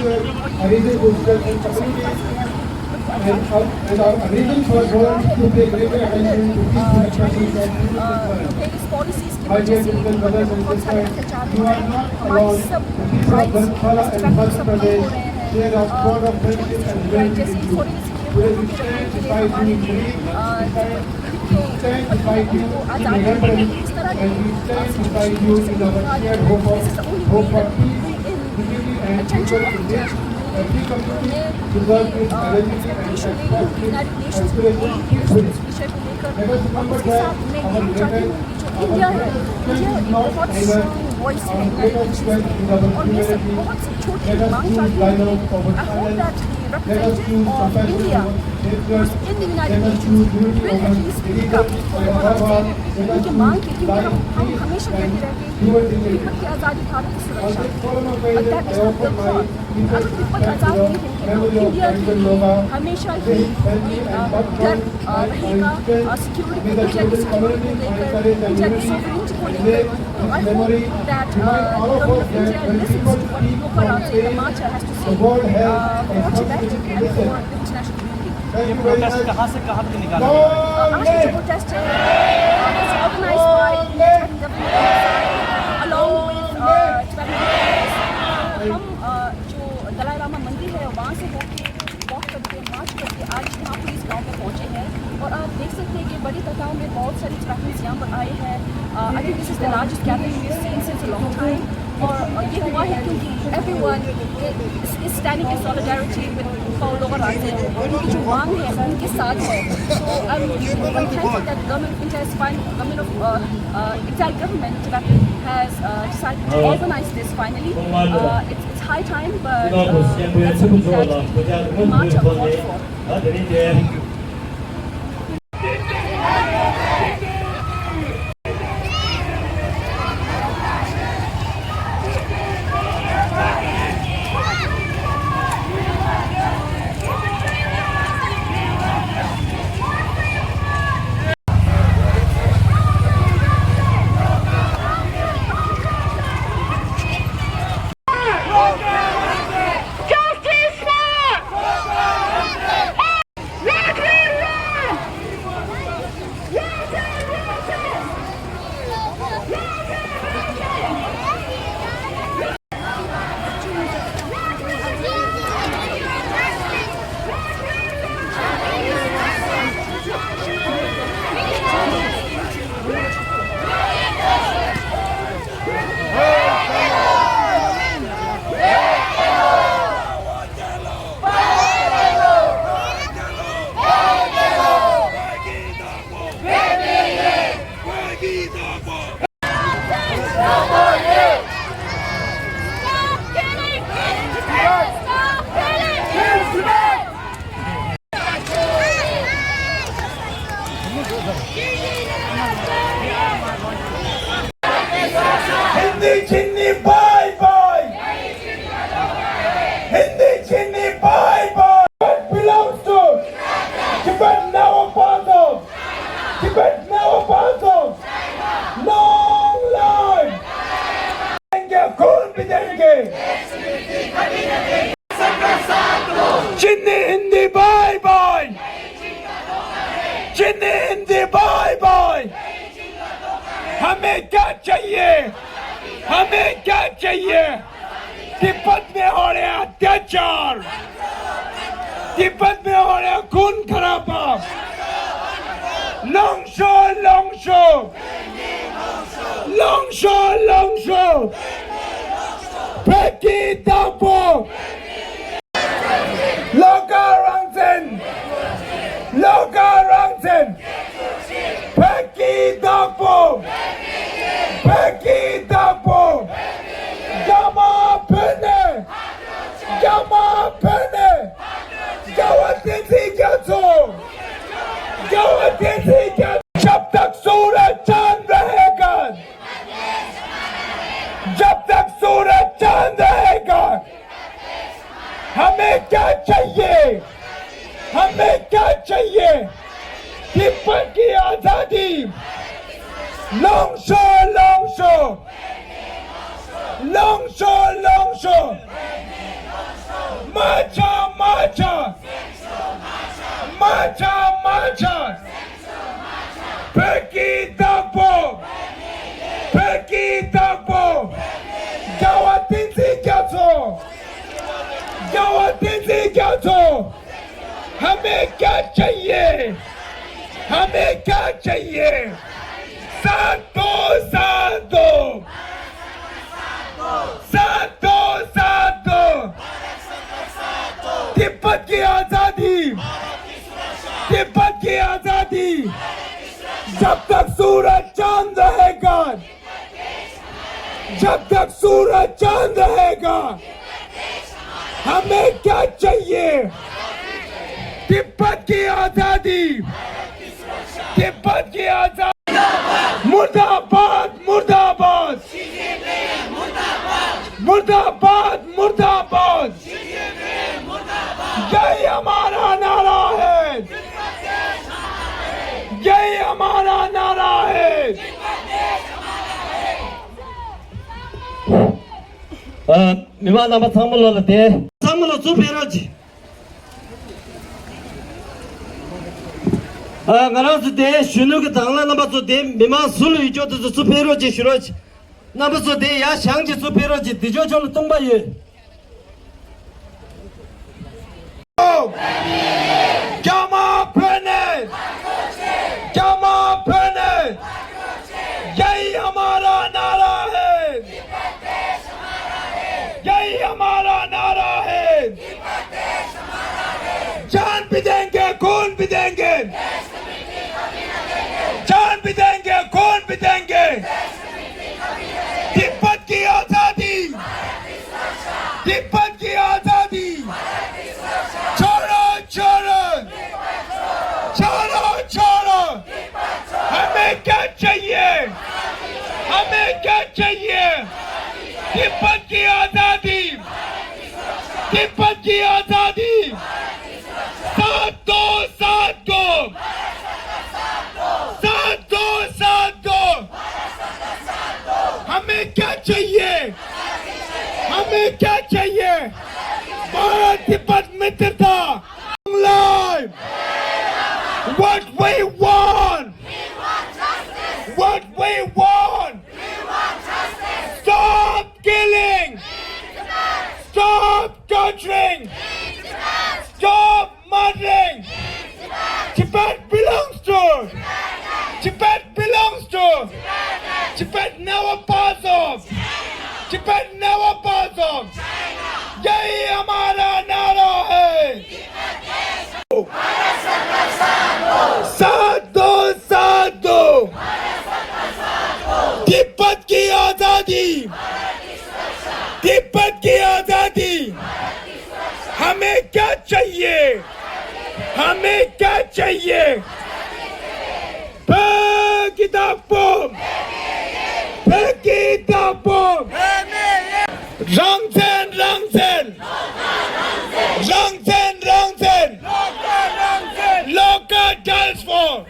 Regional political and communities and our regions were drawn to pay greater attention to these discussions and my dear Christian brothers and sisters, you are not alone. The people of Dharamshala and Madhya Pradesh share a bond of friendship and humanity with you. Today we stand beside you in belief, we stand beside you in remembrance, and we stand beside you in our shared hope for peace, unity and future in which every community deserves its identity and its aspiration peacefully. Let us remember that our greatest India is not either our greatest strength is our humanity. Let us choose dialogue over silence. Let us choose compassion over hatred. Let us choose unity over division. Let us choose life, peace and human dignity. On this solemn occasion, I offer my deepest respect to the memory of Franklin Loga, Shahid Benji and Bhattacharya. I extend may the Tibetan community find courage and unity, and may its memory remind all of us that when people speak from pain, the world has a something to listen. Thank you very much. कहाँ से कहाँ तक निकाला? protest is organized by the Tibetan government along with Tibetan leaders. हम जो दलाई लामा मंदिर है वहाँ से होके वॉक करके मार्च करके आज यहाँ पर इस गाँव में पहुँचे हैं और आप देख सकते हैं कि बड़ी तादाद में बहुत सारी Tibetans यहाँ पर आए हैं. I think this is the largest gathering we have seen since a long time और ये हुआ है क्योंकि everyone is standing in solidarity with lower rights. उनकी जो मांग है उनके साथ है. So I am thankful that government of India is finally government of entire government Tibetan has decided to organize this finally. It's high time, but that's something that we march up for. Hindi Chinni bye bye. Hindi Chinni bye bye. Tibet belongs to Tibet now a part of Tibet now a part of long life. खून भी देंगे. Chinni Hindi bye bye. Chinni Hindi bye bye. हमें क्या चाहिए? हमें क्या चाहिए? तिब्बत में हो रहे अत्याचार, तिब्बत में हो रहे खून खराबा, लोंगशो लोंगशो लोंगशो लोंगशो Peki Dapo Loga Rangsen Loga Rangsen Peki Dapo Peki Dapo Gama Pene Gama Pene Gawatiti Gato Gawatiti Gato जब तक सूरज चांद रहेगा, जब तक सूरज चांद रहेगा, हमें क्या चाहिए? हमें क्या चाहिए? तिब्बत की आजादी. लोंगशो लोंगशो लोंगशो लोंगशो Marcha, marcha. Marcha, marcha. Pergi Dagbo. Pergi Dagbo. Gawatinsi Gyato. Gawatinsi Gyato. हमें क्या चाहिए हमें क्या चाहिए साथ दो साथ दो साथ दो साथ दो तिब्बत की आजादी तिब्बत की आजादी जब तक सूरज चांद रहेगा जब तक सूरज चांद रहेगा हमें क्या चाहिए तिब्बत की आजादी तिब्बत की आजादी मुर्दाबाद मुर्दाबाद मुर्दाबाद मुर्दाबाद यही हमारा नारा है यही हमारा नारा है 미만 남아 상물로 대 상물로 수페로지 가라서 대 슈누게 당라 남아서 대 미만 술로 이조도 수페로지 슈로지 남아서 대야 상지 수페로지 디조존 똥바예 Jama Pene Jama Pene यही हमारा नारा है यही हमारा नारा है जान भी देंगे खून भी देंगे जान भी देंगे खून भी देंगे तिब्बत की आजादी तिब्बत की आजादी छोड़ो छोड़ो छोड़ो छोड़ो हमें क्या चाहिए हमें क्या चाहिए तिब्बत की आजादी तिब्बत की आजादी साथ दो साथ दो साथ दो साथ दो हमें क्या चाहिए हमें क्या चाहिए भारत तिब्बत मित्रता life what we want what we want stop killing stop torturing stop murdering Tibet belongs to Tibet belongs to Tibet never pass off Tibet never pass off यही हमारा नारा है साथ दो साथ दो तिब्बत की आजादी तिब्बत की आजादी हमें क्या चाहिए हमें क्या चाहिए Pergi Dagbo Pergi Dagbo Rangsen Rangsen Rangsen Rangsen Loka dies for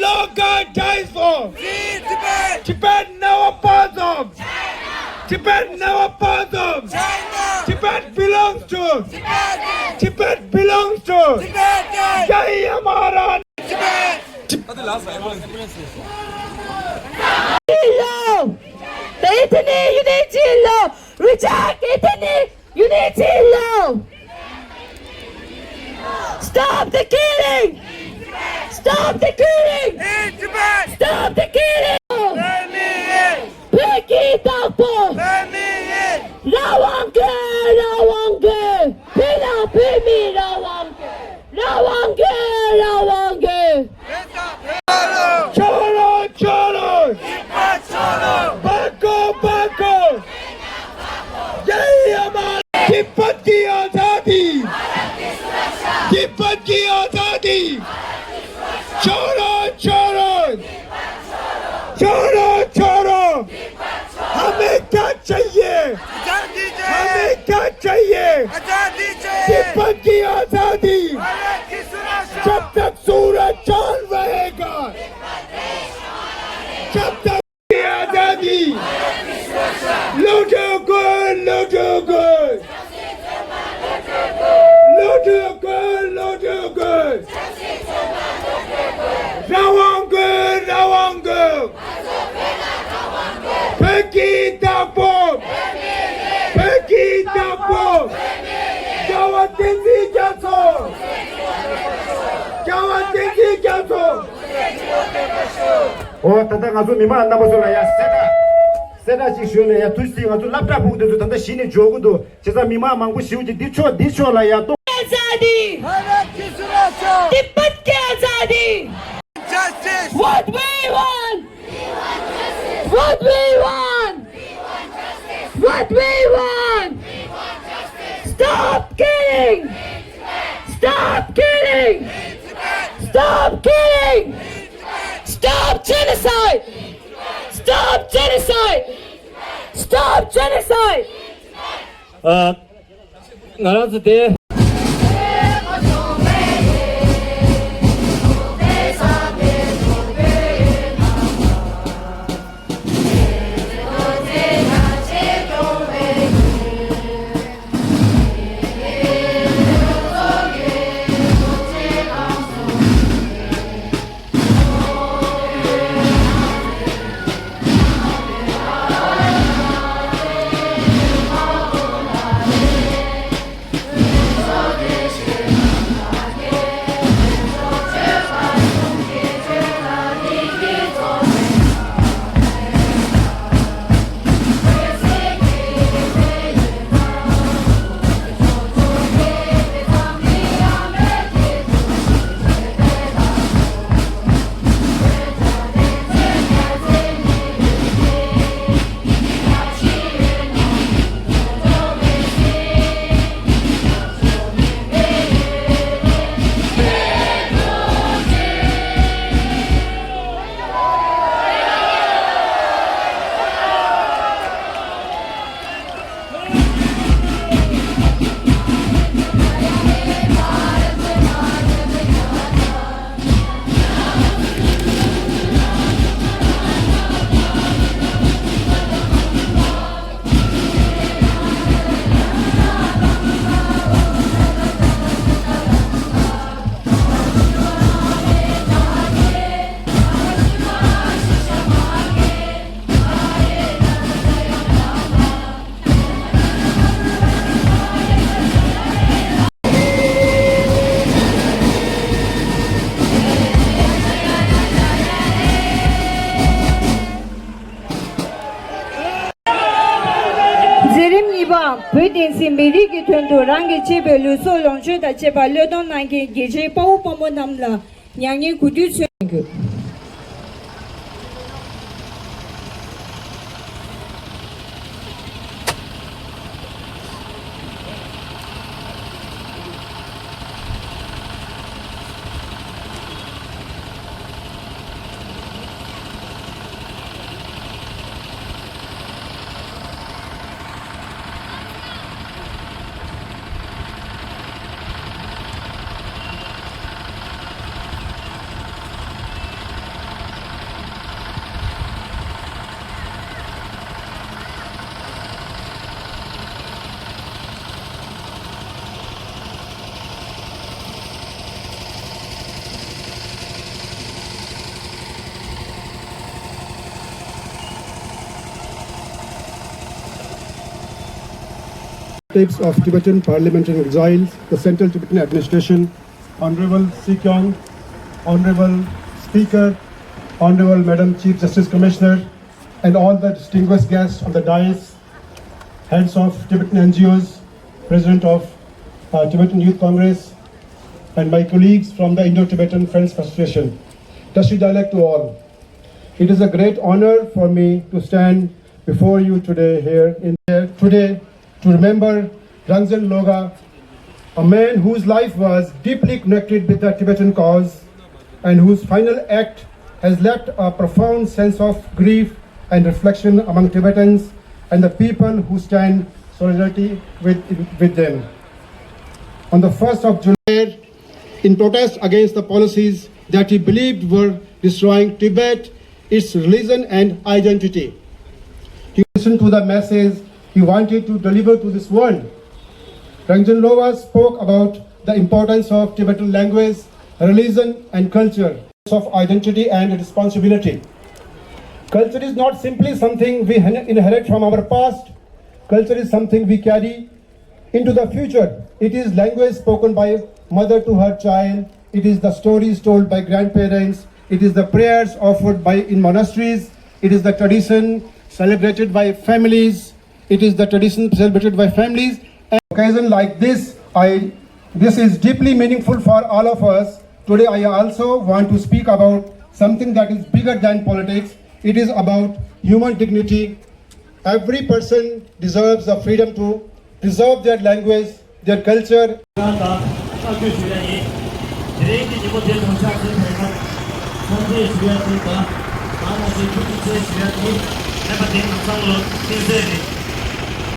Loka dies for Tibet never pass off Tibet never pass off Tibet belongs to Tibet belongs to यही हमारा Italy, unity law. Reject Italy, unity law. Stop the killing. Stop the killing. Stop the killing. Pergi Dagbo. Rawange, Rawange. Pila Pimi Rawange. Rawange, Rawange. छोड़ो छोड़ो बाको बाको यही हमारा तिब्बत की आजादी तिब्बत की आजादी छोड़ो छोड़ो Tengzi Gyatso! Kyawan Tengzi Gyatso! 어, 단단 가서 미만 안 남아서라 야 세다 지시네 야 투시 가서 랍다 보고도 단단 신이 줘고도 제가 미만 망고 시우지 디초라 야 또 आजादी तिब्बत की आजादी What we want What we want What we want Stop killing Stop killing Stop killing Stop genocide Stop genocide Stop genocide 나라서 대 Zerim niba, pöydin simbiri ki töndu rangi çebe luso loncu da çeba lödon nangi gece pau pamu namla nyangi kudu söngü. Of Tibetan parliamentary exiles, the Central Tibetan Administration, Honorable Sikyong, Honorable Speaker, Honorable Madam Chief Justice Commissioner, and all the distinguished guests on the dais, heads of Tibetan NGOs, President of Tibetan Youth Congress, and my colleagues from the Indo-Tibetan Friends Association. Tashi Dalek to all. It is a great honor for me to stand before you today to remember Rangzan Loga, a man whose life was deeply connected with the Tibetan cause and whose final act has left a profound sense of grief and reflection among Tibetans and the people who stand solidarity with them. On the 1st of July, in protest against the policies that he believed were destroying Tibet, its religion and identity, he listened to the message he wanted to deliver to this world. Rangzan Loga spoke about the importance of Tibetan language, religion and culture, of identity and responsibility. Culture is not simply something we inherit from our past. Culture is something we carry into the future. It is language spoken by mother to her child. It is the stories told by grandparents. It is the prayers offered by in monasteries. It is the tradition celebrated by families. It is the tradition celebrated by families. An occasion like this, this is deeply meaningful for all of us. Today I also want to speak about something that is bigger than politics. It is about human dignity. Every person deserves the freedom to preserve their language, their culture. 학교 주변이 드레이지 못된 정착을 해서 선수의 주변이니까 만화시 국제 주변이 해마된 영상으로 신세를